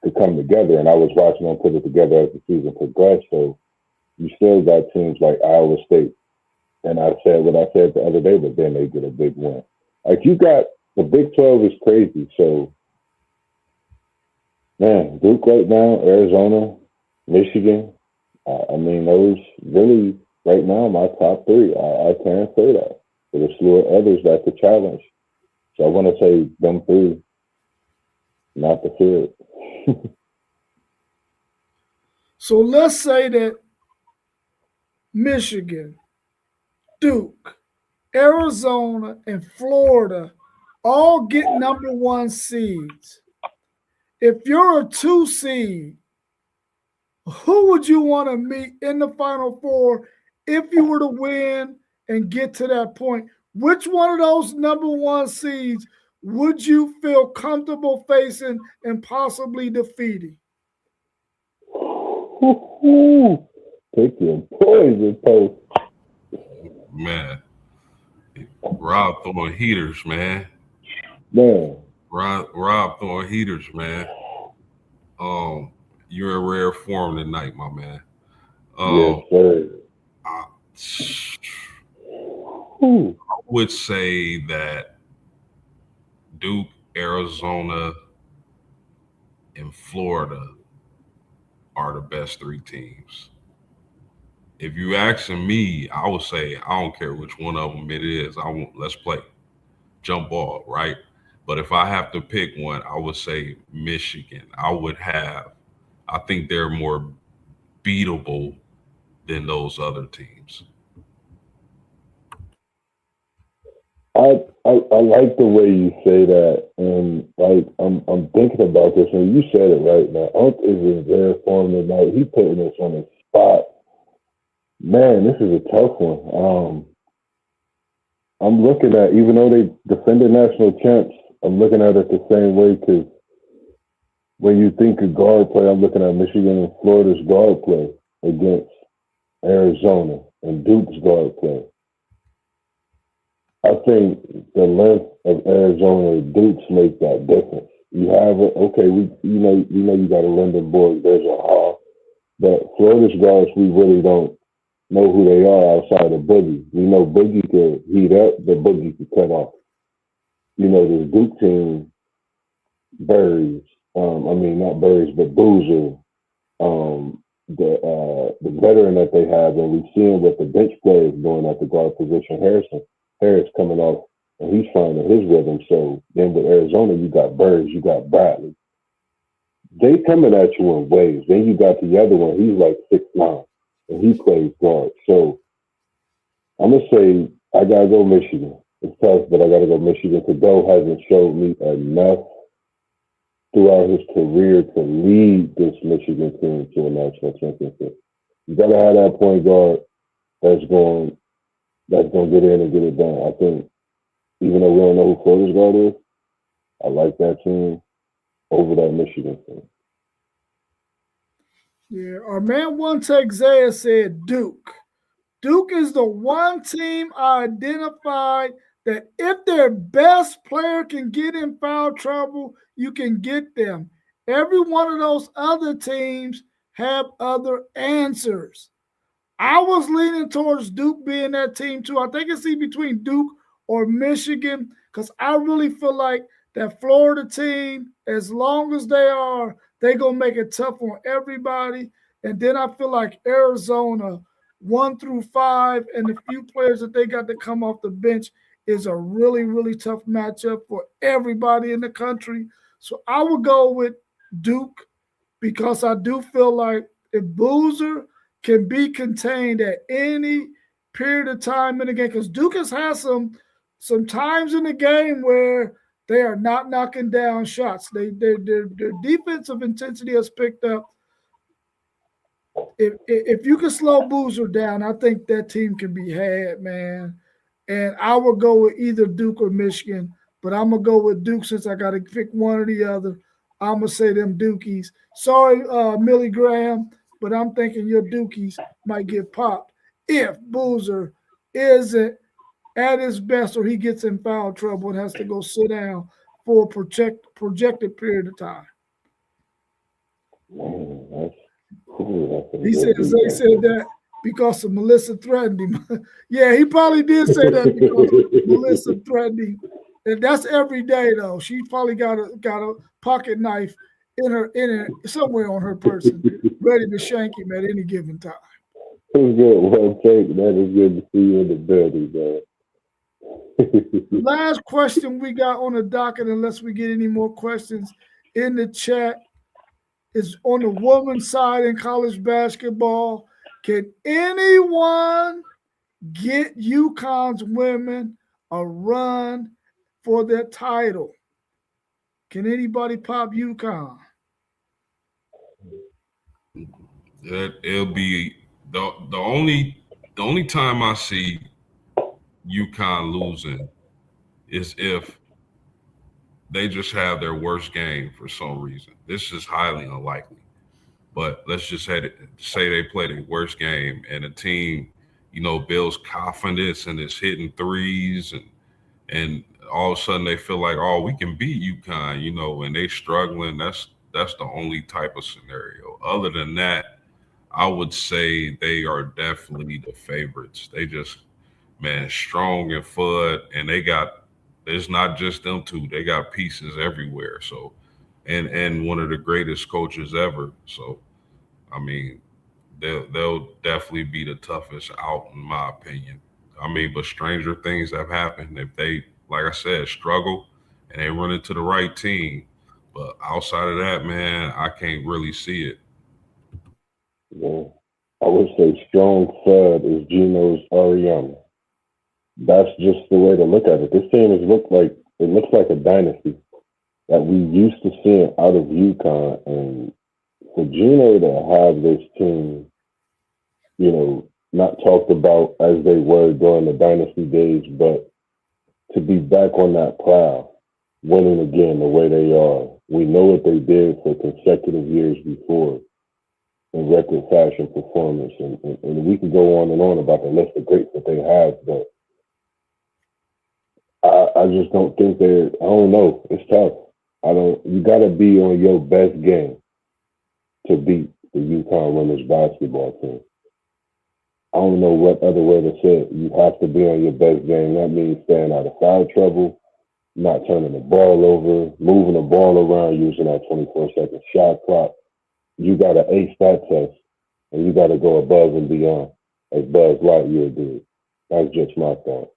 could come together. And I was watching them put it together as the season progressed. So you still got teams like Iowa State. And I said what I said the other day, but then they get a big win. Like, you got the Big 12 is crazy. So, man, Duke right now, Arizona, Michigan. I mean, those really right now my top 3. I can't say that. There's a slew of others that could challenge. So I want to say them 3, not the third. So let's say that Michigan, Duke, Arizona, and Florida all get number one seeds. If you're a 2 seed, who would you want to meet in the Final Four if you were to win and get to that point? Which one of those number one seeds would you feel comfortable facing and possibly defeating? Take your poison post. Man, Rob throwing heaters, man. Man. Rob throwing heaters, man. You're in rare form tonight, my man. Yes, sir. I Whew. would say that Duke, Arizona, and Florida are the best three teams. If you asking me, I would say I don't care which one of them it is. Let's play jump ball, right? But if I have to pick one, I would say Michigan. I think they're more beatable than those other teams. I like the way you say that, and like I'm thinking about this, and you said it right now. Unc is in rare form tonight. He putting us on the spot. Man, this is a tough one. I'm looking at, even though they defended national champs, I'm looking at it the same way because when you think of guard play, I'm looking at Michigan and Florida's guard play against Arizona and Duke's guard play. I think the length of Arizona and Duke's make that difference. You have it, okay, we know you got a Lyndon Boyd, there's a Hall, but Florida's guards, we really don't know who they are outside of Boogie. We know Boogie could heat up, but Boogie could cut off. This Duke team buries. Not buries, but Boozer. The veteran that they have, and we've seen what the bench players doing at the guard position. Harris coming off, and he's finding his rhythm. So then with Arizona, you got Burrs, you got Bradley. They coming at you in waves. Then you got the other one. He's like 6'9", and he plays guard. So I'm gonna say I gotta go Michigan. It's tough, but I gotta go Michigan. Cadeau hasn't showed me enough throughout his career to lead this Michigan team to a national championship. You gotta have that point guard that's going to get in and get it done. I think even though we don't know who Florida's guard is, I like that team over that Michigan team. Yeah, our man One Take Zaya said Duke. Duke is the one team I identified that if their best player can get in foul trouble, you can get them. Every one of those other teams have other answers. I was leaning towards Duke being that team too. I think it's either between Duke or Michigan because I really feel like that Florida team, as long as they going to make it tough on everybody. And then I feel like Arizona, 1 through 5, and the few players that they got to come off the bench is a really, really tough matchup for everybody in the country. So I would go with Duke because I do feel like if Boozer can be contained at any period of time in the game, because Duke has had some times in the game where they are not knocking down shots. Their defensive intensity has picked up. If you can slow Boozer down, I think that team can be had, man. And I would go with either Duke or Michigan, but I'm gonna go with Duke since I got to pick one or the other. I'm gonna say them Dukies. Sorry, Millie Graham, but I'm thinking your Dukies might get popped if Boozer isn't at his best or he gets in foul trouble and has to go sit down for a projected period of time. Man, that's He said that because of Melissa threatened him. Yeah, he probably did say that because Melissa threatened him. And that's every day though. She probably got a pocket knife in her somewhere on her person, ready to shank him at any given time. It's good. Well, Jake, that is good to see you in the building, man. Last question we got on the docket, unless we get any more questions in the chat, is on the women's side in college basketball. Can anyone get UConn's women a run for their title? Can anybody pop UConn? It'll be the only time I see UConn losing is if they just have their worst game for some reason. This is highly unlikely. But let's just say they play their worst game and the team, builds confidence and is hitting threes and all of a sudden they feel like, oh, we can beat UConn, and they struggling. That's the only type of scenario. Other than that, I would say they are definitely the favorites. They just, man, strong and foot, and it's not just them two. They got pieces everywhere. So, and one of the greatest coaches ever. So, I mean, they'll definitely be the toughest out in my opinion. I mean, but stranger things have happened if they, like I said, struggle and they run into the right team. But outside of that, man, I can't really see it. Yeah. I would say strong third is Gino's Ariana. That's just the way to look at it. This team looks like a dynasty that we used to seeing out of UConn, and for Gino to have this team, not talked about as they were during the dynasty days, but to be back on that prowl, winning again the way they are. We know what they did for consecutive years before in record fashion performance, and we could go on and on about the list of greats that they have, but I just don't think I don't know. It's tough. You got to be on your best game to beat the UConn women's basketball team. I don't know what other way to say it. You have to be on your best game. That means staying out of foul trouble, not turning the ball over, moving the ball around, using that 24-second shot clock. You got to ace that test, and you got to go above and beyond, as Buzz Lightyear did. That's just my thought.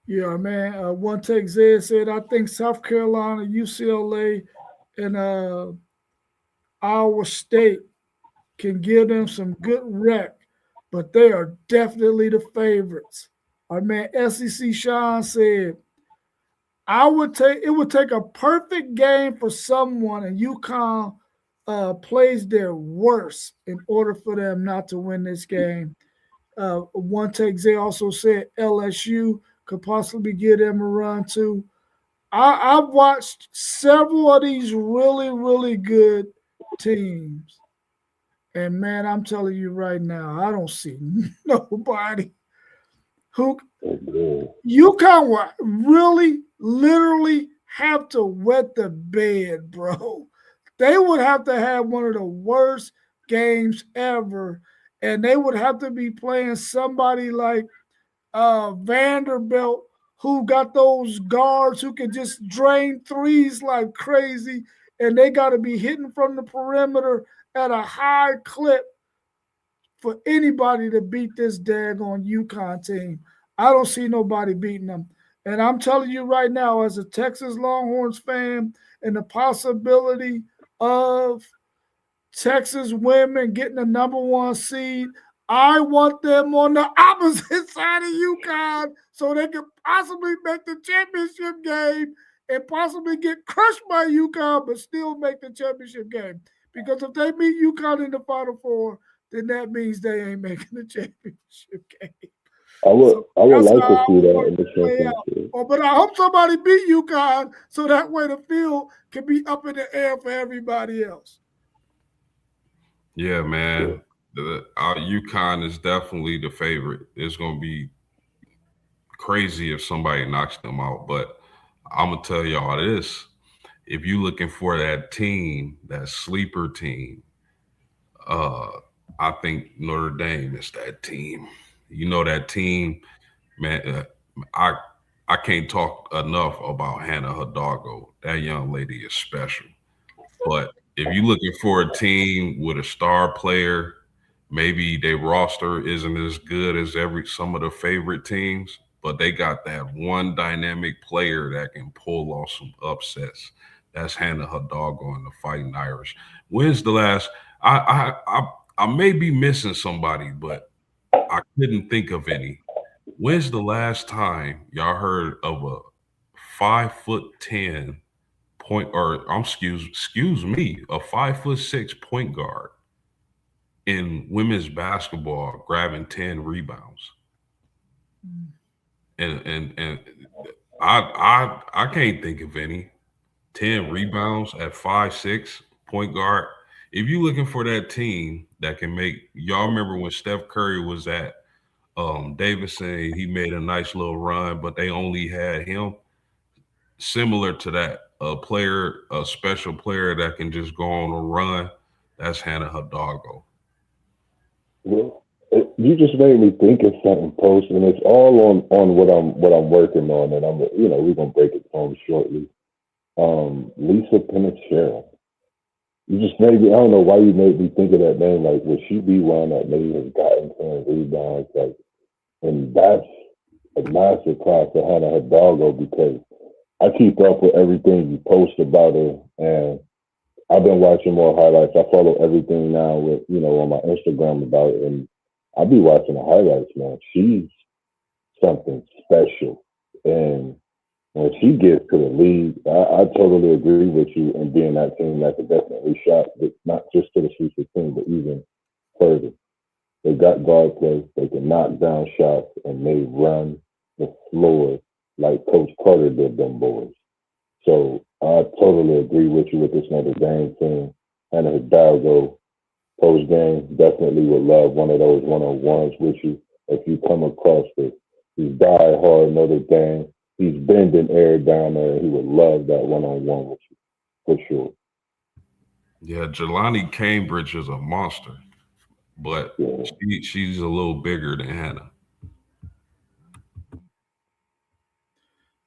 Yeah, man. One take Zed said, I think South Carolina, UCLA, and Iowa State can give them some good rec, but they are definitely the favorites. Our man SEC Sean said, it would take a perfect game for someone, and UConn plays their worst in order for them not to win this game. One take Zay also said LSU could possibly give them a run too. I've watched several of these really, really good teams. And man, I'm telling you right now, I don't see nobody who UConn would really, literally have to wet the bed, bro. They would have to have one of the worst games ever. And they would have to be playing somebody like Vanderbilt, who got those guards who can just drain threes like crazy, and they got to be hitting from the perimeter at a high clip for anybody to beat this daggone UConn team. I don't see nobody beating them. And I'm telling you right now, as a Texas Longhorns fan, and the possibility of Texas women getting the number one seed, I want them on the opposite side of UConn so they can possibly make the championship game and possibly get crushed by UConn, but still make the championship game. Because if they beat UConn in the Final Four, then that means they ain't making the championship game. I would like to see that in the championship. But I hope somebody beat UConn so that way the field can be up in the air for everybody else. Yeah, man. UConn is definitely the favorite. It's going to be crazy if somebody knocks them out. But I'm going to tell y'all this. If you're looking for that team, that sleeper team, I think Notre Dame is that team. That team, man, I can't talk enough about Hannah Hidalgo. That young lady is special. But if you're looking for a team with a star player, maybe their roster isn't as good as some of the favorite teams, but they got that one dynamic player that can pull off some upsets. That's Hannah Hidalgo and the Fighting Irish. When's the last? I may be missing somebody, but I couldn't think of any. When's the last time y'all heard of a 5'10" point, or excuse me, a 5'6" point guard in women's basketball grabbing 10 rebounds? And I can't think of any. 10 rebounds at 5'6", point guard. If you're looking for that team that can make, y'all remember when Steph Curry was at Davidson, he made a nice little run, but they only had him. Similar to that, a special player that can just go on a run, that's Hannah Hidalgo. Well, you just made me think of something, Post, and it's all on what I'm working on, and we're gonna break it down shortly. Lisa Pinachero. You just made me. I don't know why you made me think of that name. Like, would she be one that maybe has gotten 10 rebounds? Like, and that's a massive class for Hannah Hidalgo because I keep up with everything you post about her, and I've been watching more highlights. I follow everything now with on my Instagram about it, and I'll be watching the highlights, man. She's something special, and when she gets to the league, I totally agree with you in being that team that could definitely shot, but not just to the Sweet 16, but even further. They got guard play. They can knock down shots, and they run the floor like Coach Carter did them boys. So I totally agree with you with this Notre Dame team. Hannah Hidalgo, post game, definitely would love one of those one-on-ones with you. If you come across it, he's die-hard Notre Dame. He's bending air down there. He would love that one-on-one with you, for sure. Yeah, Jelani Cambridge is a monster, but Yeah. she's a little bigger than Hannah.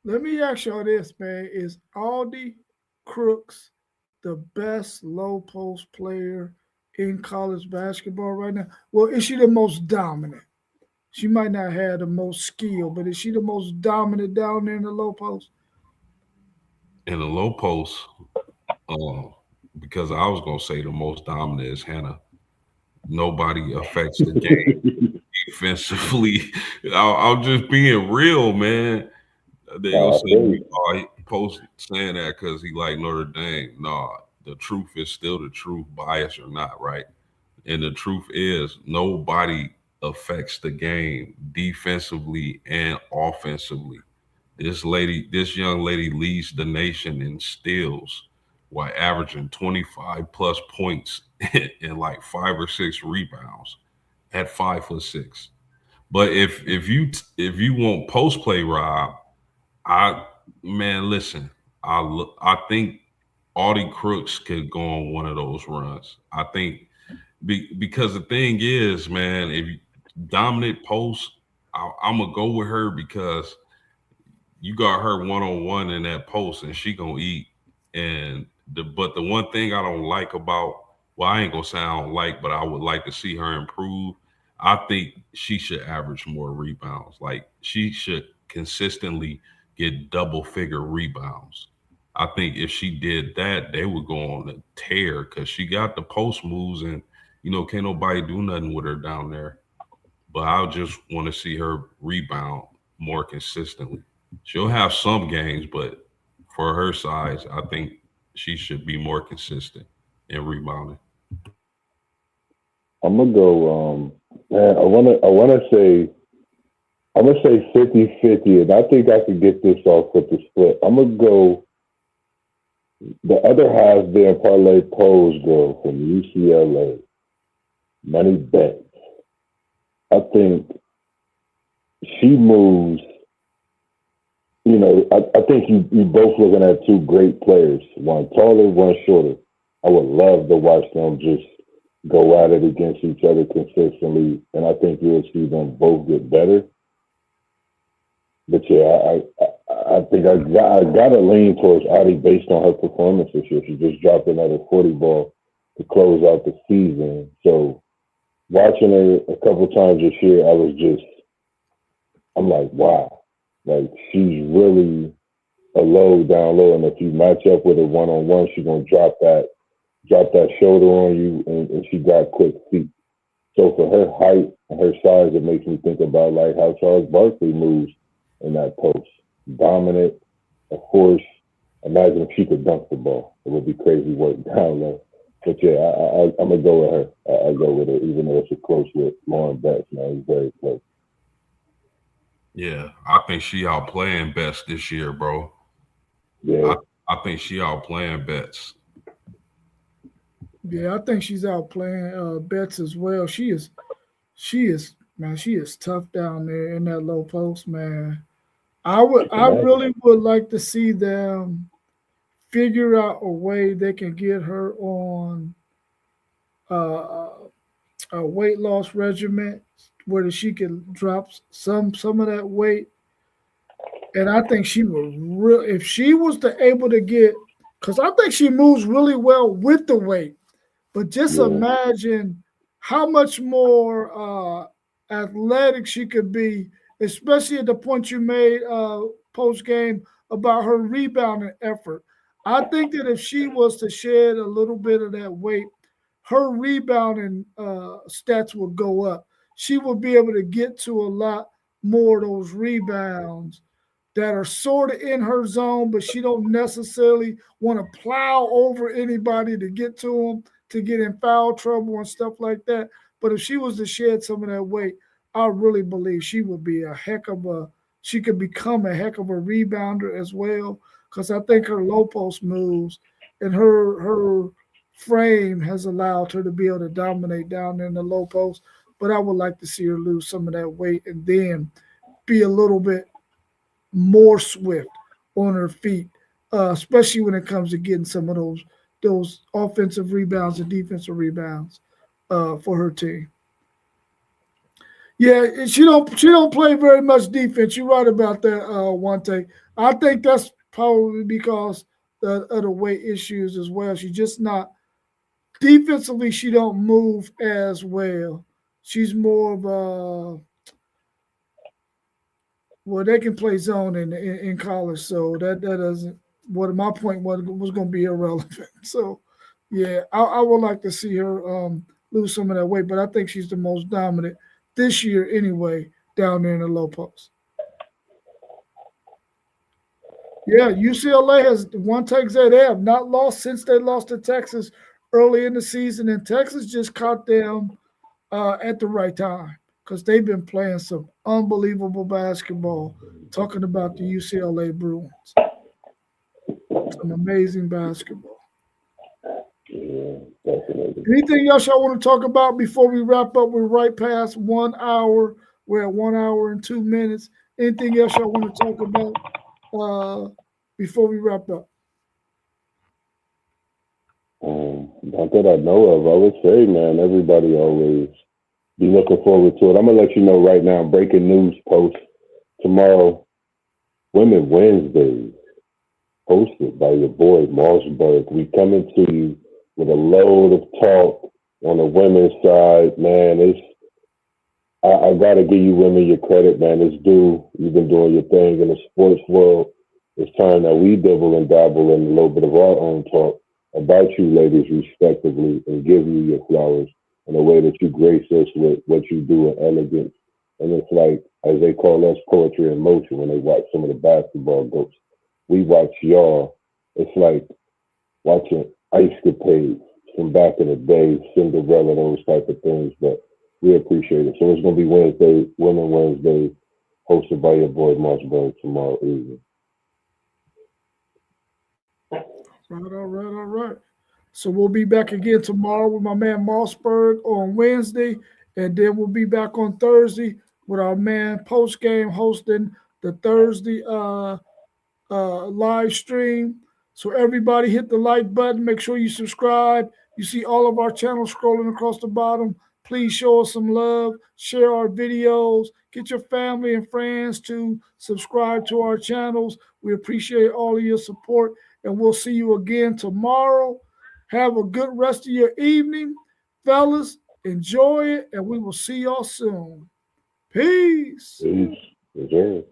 Let me ask y'all this, man. Is Aldi Crooks the best low post player in college basketball right now? Well, is she the most dominant? She might not have the most skill, but is she the most dominant down there in the low post? In the low post, um, because I was gonna say the most dominant is Hannah. Nobody affects the game defensively. I'm just being real, man. They gonna I say, feel you. "Oh, he post saying that because he like Notre Dame." Nah, the truth is still the truth, bias or not, right? And the truth is, nobody affects the game defensively and offensively. This young lady leads the nation in steals while averaging 25 plus points and like 5 or 6 rebounds at 5'6". But if you want post play, Rob, I man, listen, I think Audie Crooks could go on one of those runs. I think because the thing is, man, if you dominant post, I'm gonna go with her because you got her one on one in that post, and she gonna eat. But the one thing I don't like about, well, I ain't gonna say I don't like, but I would like to see her improve. I think she should average more rebounds. Like she should consistently get double figure rebounds. I think if she did that, they would go on a tear because she got the post moves, and can't nobody do nothing with her down there. But I just want to see her rebound more consistently. She'll have some games, but for her size, I think she should be more consistent in rebounding. I'm gonna go. Man, I'm gonna say 50-50, and I think I could get this off with the split. I'm gonna go. The other half being Parlay Pose girl from UCLA, Money Bet. I think she moves. I think you both looking at two great players, one taller, one shorter. I would love to watch them just go at it against each other consistently, and I think you'll see them both get better. But yeah, I think I gotta lean towards Audie based on her performance this year. She just dropped another 40 ball to close out the season. So watching her a couple times this year, I'm like, wow, like she's really a down low, and if you match up with her one on one, she's gonna drop that shoulder on you, and she got quick feet. So for her height and her size, it makes me think about like how Charles Barkley moves in that post. Dominant, of course. Imagine if she could dunk the ball. It would be crazy work down low. But yeah, I'm gonna go with her. I go with her, even though it's a close with Lauren Betts. Man, it's very close. Yeah, I think she outplaying best this year, bro. Yeah, I think she outplaying Betts. Yeah, I think she's out playing Betts as well. Man, she is tough down there in that low post, man. I really would like to see them figure out a way they can get her on uh, a weight loss regimen where she can drop some of that weight. And I think she was real if she was to able to get because I think she moves really well with the weight. But just imagine how much more athletic she could be, especially at the point you made post game about her rebounding effort. I think that if she was to shed a little bit of that weight, her rebounding stats would go up. She would be able to get to a lot more of those rebounds that are sort of in her zone, but she don't necessarily want to plow over anybody to get to them to get in foul trouble and stuff like that. But if she was to shed some of that weight, I really believe she would be she could become a heck of a rebounder as well. Because I think her low post moves and her frame has allowed her to be able to dominate down there in the low post. But I would like to see her lose some of that weight and then be a little bit more swift on her feet, especially when it comes to getting some of those offensive rebounds and defensive rebounds for her team. Yeah, she don't play very much defense. You're right about that, one take. I think that's probably because of the weight issues as well. She's just not defensively. She don't move as well. She's more of a well, they can play zone in college, so that doesn't. What my point was going to be irrelevant. So, yeah, I would like to see her lose some of that weight, but I think she's the most dominant this year anyway down there in the low post. Yeah, UCLA has one take that they have not lost since they lost to Texas early in the season, and Texas just caught them at the right time because they've been playing some unbelievable basketball. Talking about the UCLA Bruins, some amazing basketball. Yeah, definitely. Anything else y'all want to talk about before we wrap up? We're right past 1 hour. We're at 1 hour and 2 minutes. Anything else y'all want to talk about before we wrap up? Not that I know of. I would say, man, everybody always be looking forward to it. I'm gonna let you know right now. Breaking news post tomorrow. Women Wednesdays, hosted by your boy Mossberg. We coming to you with a load of talk on the women's side, man. I gotta give you women your credit, man. It's due. You've been doing your thing in the sports world. It's time that we dibble and dabble in a little bit of our own talk about you ladies respectively and give you your flowers in a way that you grace us with what you do in elegance. And it's like, as they call us, poetry in motion when they watch some of the basketball goats. We watch y'all. It's like watching Ice Capades from back in the day, Cinderella, those type of things. But we appreciate it. So it's going to be Wednesday, Women Wednesday, hosted by your boy Mossberg tomorrow evening. All right. So we'll be back again tomorrow with my man Mossberg on Wednesday, and then we'll be back on Thursday with our man Post Game hosting the Thursday live stream. So everybody hit the like button. Make sure you subscribe. You see all of our channels scrolling across the bottom. Please show us some love. Share our videos. Get your family and friends to subscribe to our channels. We appreciate all of your support, and we'll see you again tomorrow. Have a good rest of your evening, fellas. Enjoy it, and we will see y'all soon. Peace. Peace. Enjoy.